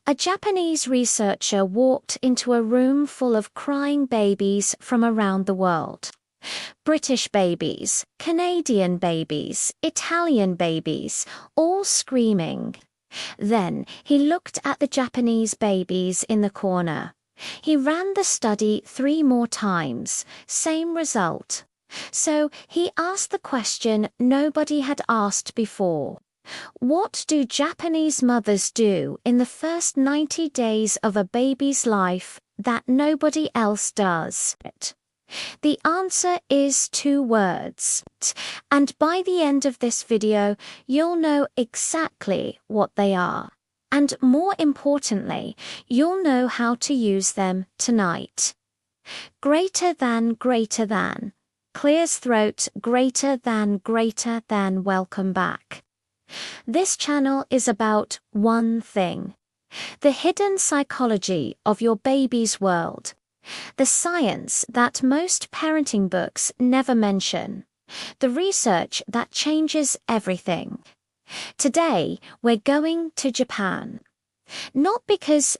A Japanese researcher walked into a room full of crying babies from around the world. British babies, Canadian babies, Italian babies, all screaming. Then he looked at the Japanese babies in the corner. He ran the study 3 more times, same result. So he asked the question nobody had asked before. What do Japanese mothers do in the first 90 days of a baby's life that nobody else does? The answer is 2 words, and by the end of this video, you'll know exactly what they are. And more importantly, you'll know how to use them tonight. Greater than, clears throat, greater than, welcome back. This channel is about one thing: the hidden psychology of your baby's world. The science that most parenting books never mention. The research that changes everything. Today, we're going to Japan. Not because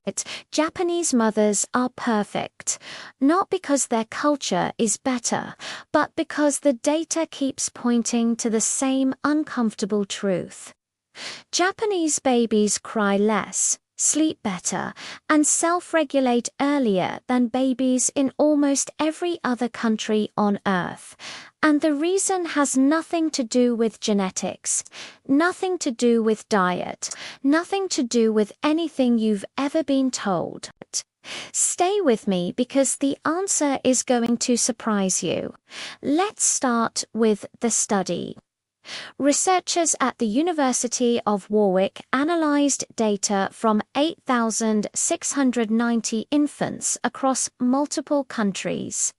Japanese mothers are perfect, not because their culture is better, but because the data keeps pointing to the same uncomfortable truth. Japanese babies cry less, sleep better, and self-regulate earlier than babies in almost every other country on Earth. And the reason has nothing to do with genetics, nothing to do with diet, nothing to do with anything you've ever been told. Stay with me because the answer is going to surprise you. Let's start with the study. Researchers at the University of Warwick analyzed data from 8,690 infants across multiple countries.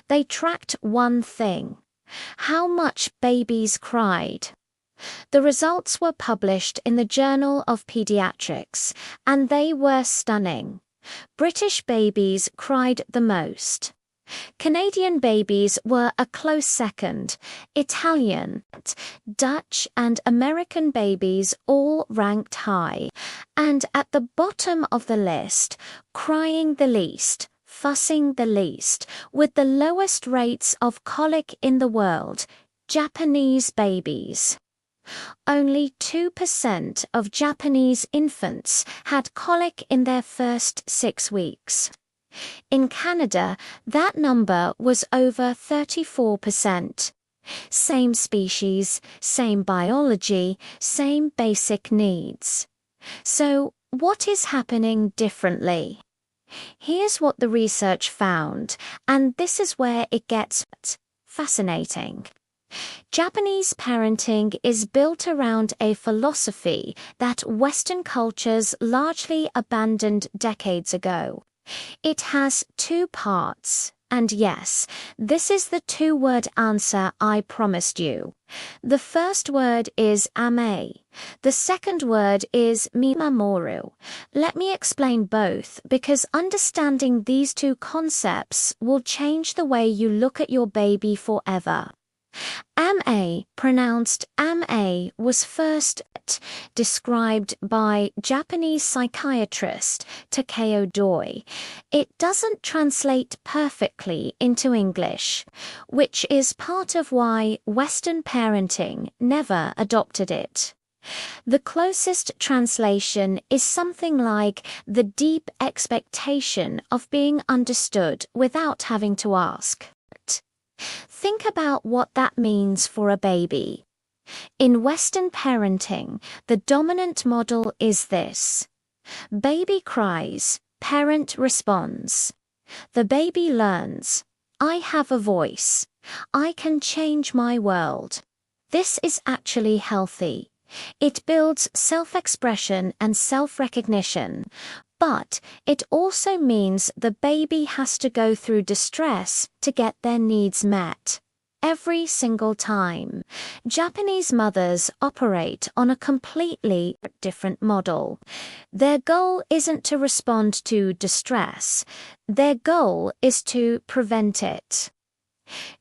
They tracked one thing: how much babies cried. The results were published in the Journal of Pediatrics, and they were stunning. British babies cried the most. Canadian babies were a close second. Italian, Dutch, and American babies all ranked high. And at the bottom of the list, crying the least, fussing the least, with the lowest rates of colic in the world, Japanese babies. Only 2% of Japanese infants had colic in their first 6 weeks. In Canada, that number was over 34%. Same species, same biology, same basic needs. So, what is happening differently? Here's what the research found, and this is where it gets fascinating. Japanese parenting is built around a philosophy that Western cultures largely abandoned decades ago. It has 2 parts, and yes, this is the 2-word answer I promised you. The first word is ame. The second word is mimamoru. Let me explain both, because understanding these 2 concepts will change the way you look at your baby forever. Ame, pronounced am-a, was first described by Japanese psychiatrist Takeo Doi. It doesn't translate perfectly into English, which is part of why Western parenting never adopted it. The closest translation is something like the deep expectation of being understood without having to ask. Think about what that means for a baby. In Western parenting, the dominant model is this: baby cries, parent responds. The baby learns, I have a voice. I can change my world. This is actually healthy. It builds self-expression and self-recognition, but it also means the baby has to go through distress to get their needs met. Every single time. Japanese mothers operate on a completely different model. Their goal isn't to respond to distress. Their goal is to prevent it.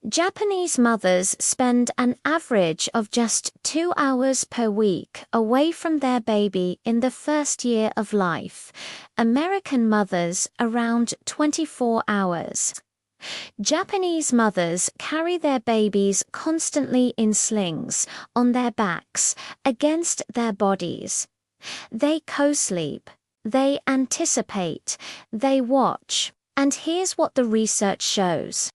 Japanese mothers spend an average of just 2 hours per week away from their baby in the first year of life. American mothers around 24 hours. Japanese mothers carry their babies constantly in slings, on their backs, against their bodies. They co-sleep, they anticipate, they watch, and here's what the research shows.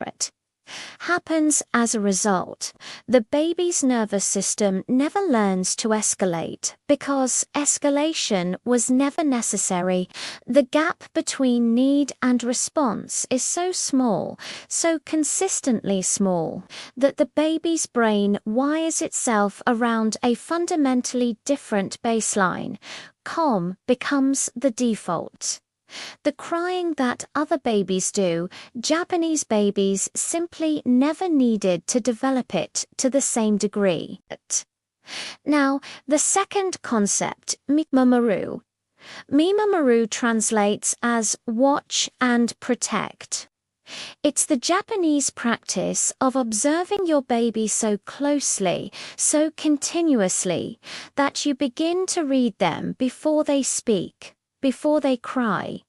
Happens as a result. The baby's nervous system never learns to escalate because escalation was never necessary. The gap between need and response is so small, so consistently small, that the baby's brain wires itself around a fundamentally different baseline. Calm becomes the default. The crying that other babies do, Japanese babies simply never needed to develop it to the same degree. Now, the second concept, Mimamaru. Mimamaru translates as watch and protect. It's the Japanese practice of observing your baby so closely, so continuously, that you begin to read them before they speak, before they cry,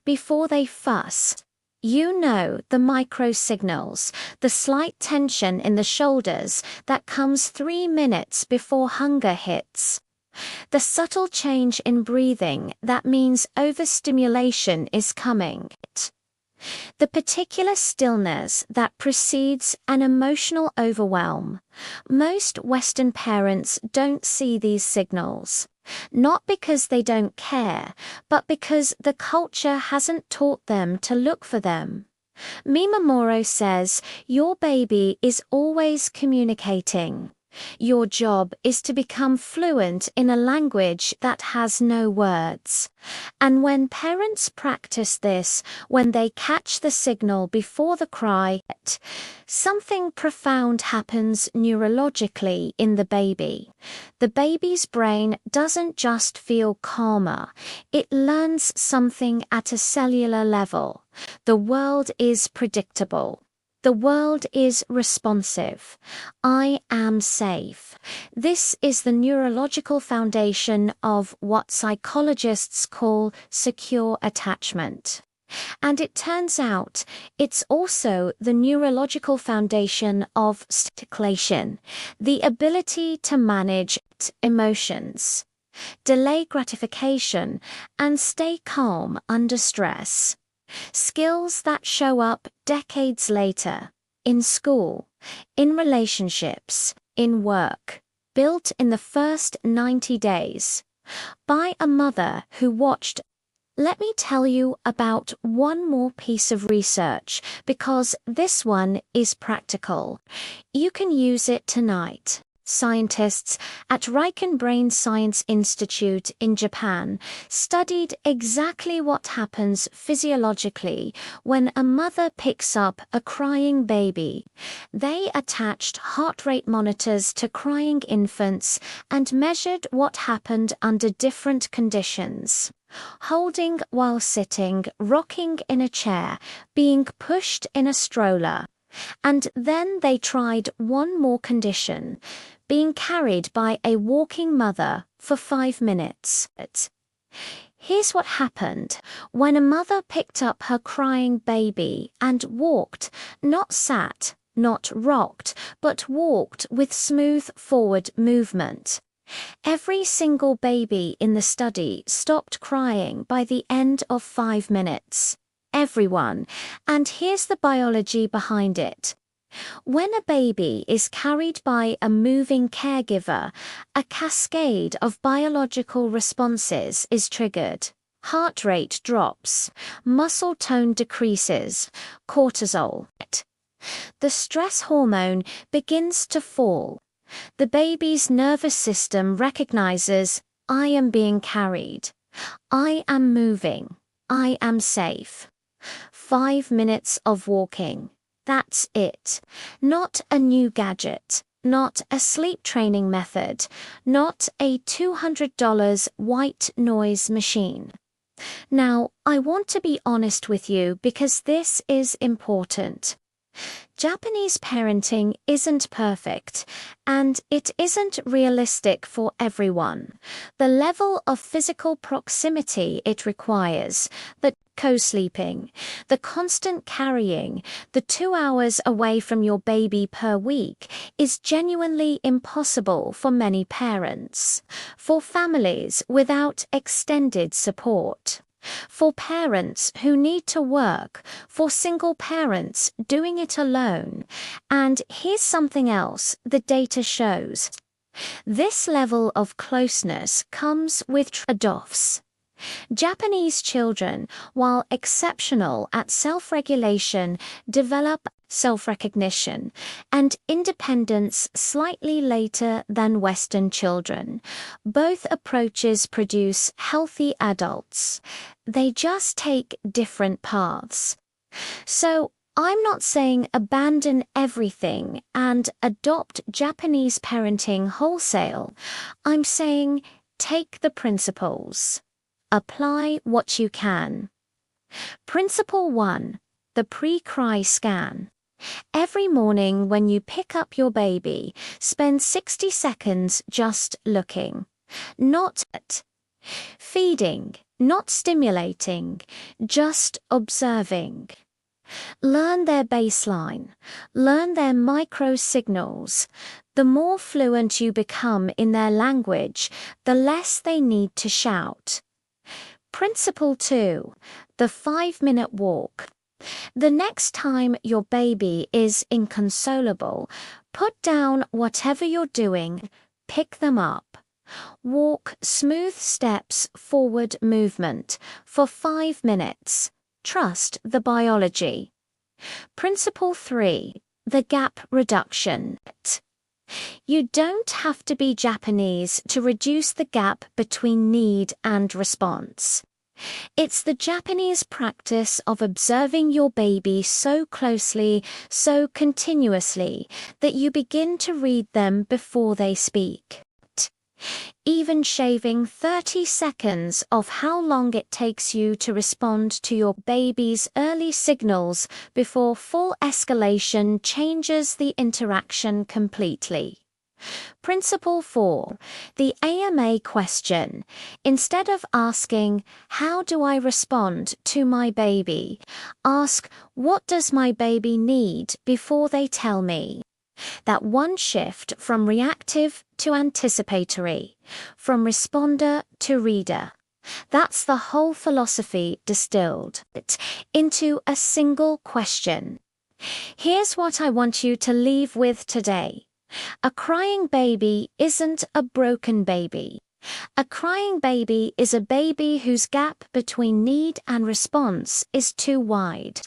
before they fuss. You know the micro signals, the slight tension in the shoulders that comes 3 minutes before hunger hits. The subtle change in breathing that means overstimulation is coming. The particular stillness that precedes an emotional overwhelm. Most Western parents don't see these signals. Not because they don't care, but because the culture hasn't taught them to look for them. Mimamoro says, your baby is always communicating. Your job is to become fluent in a language that has no words. And when parents practice this, when they catch the signal before the cry, something profound happens neurologically in the baby. The baby's brain doesn't just feel calmer, it learns something at a cellular level. The world is predictable. The world is responsive. I am safe. This is the neurological foundation of what psychologists call secure attachment. And it turns out it's also the neurological foundation of escalation, the ability to manage emotions, delay gratification, and stay calm under stress. Skills that show up decades later, in school, in relationships, in work, built in the first 90 days, by a mother who watched. Let me tell you about one more piece of research, because this one is practical. You can use it tonight. Scientists at Riken Brain Science Institute in Japan studied exactly what happens physiologically when a mother picks up a crying baby. They attached heart rate monitors to crying infants and measured what happened under different conditions. Holding while sitting, rocking in a chair, being pushed in a stroller. And then they tried one more condition, being carried by a walking mother for 5 minutes. Here's what happened when a mother picked up her crying baby and walked, not sat, not rocked, but walked with smooth forward movement. Every single baby in the study stopped crying by the end of 5 minutes. Everyone. And here's the biology behind it. When a baby is carried by a moving caregiver, a cascade of biological responses is triggered. Heart rate drops, muscle tone decreases, cortisol. The stress hormone begins to fall. The baby's nervous system recognizes, I am being carried. I am moving. I am safe. 5 minutes of walking. That's it. Not a new gadget. Not a sleep training method. Not a $200 white noise machine. Now, I want to be honest with you because this is important. Japanese parenting isn't perfect, and it isn't realistic for everyone. The level of physical proximity it requires, the co-sleeping, the constant carrying, the 2 hours away from your baby per week is genuinely impossible for many parents, for families without extended support, for parents who need to work, for single parents doing it alone. And here's something else the data shows. This level of closeness comes with trade-offs. Japanese children, while exceptional at self-regulation, develop self-recognition and independence slightly later than Western children. Both approaches produce healthy adults. They just take different paths. So, I'm not saying abandon everything and adopt Japanese parenting wholesale. I'm saying take the principles. Apply what you can. Principle 1. The pre-cry scan. Every morning when you pick up your baby, spend 60 seconds just looking. Not at feeding, not stimulating, just observing. Learn their baseline. Learn their micro signals. The more fluent you become in their language, the less they need to shout. Principle 2. The 5-minute walk. The next time your baby is inconsolable, put down whatever you're doing, pick them up. Walk smooth steps forward movement for 5 minutes. Trust the biology. Principle 3. The gap reduction. You don't have to be Japanese to reduce the gap between need and response. It's the Japanese practice of observing your baby so closely, so continuously, that you begin to read them before they speak. Even shaving 30 seconds of how long it takes you to respond to your baby's early signals before full escalation changes the interaction completely. Principle 4. The AMA question. Instead of asking, "How do I respond to my baby?" ask, "What does my baby need?" before they tell me. That one shift from reactive to anticipatory, from responder to reader. That's the whole philosophy distilled into a single question. Here's what I want you to leave with today. A crying baby isn't a broken baby. A crying baby is a baby whose gap between need and response is too wide.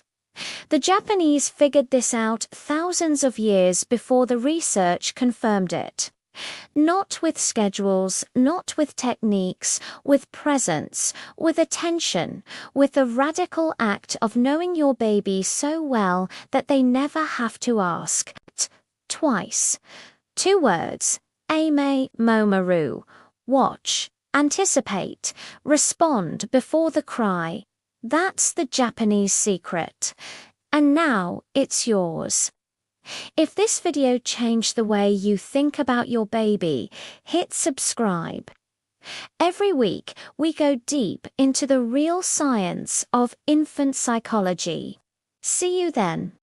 The Japanese figured this out thousands of years before the research confirmed it. Not with schedules, not with techniques, with presence, with attention, with the radical act of knowing your baby so well that they never have to ask. Twice. 2 words. Ame momaru. Watch, anticipate, respond before the cry. That's the Japanese secret. And now it's yours. If this video changed the way you think about your baby, hit subscribe. Every week, we go deep into the real science of infant psychology. See you then.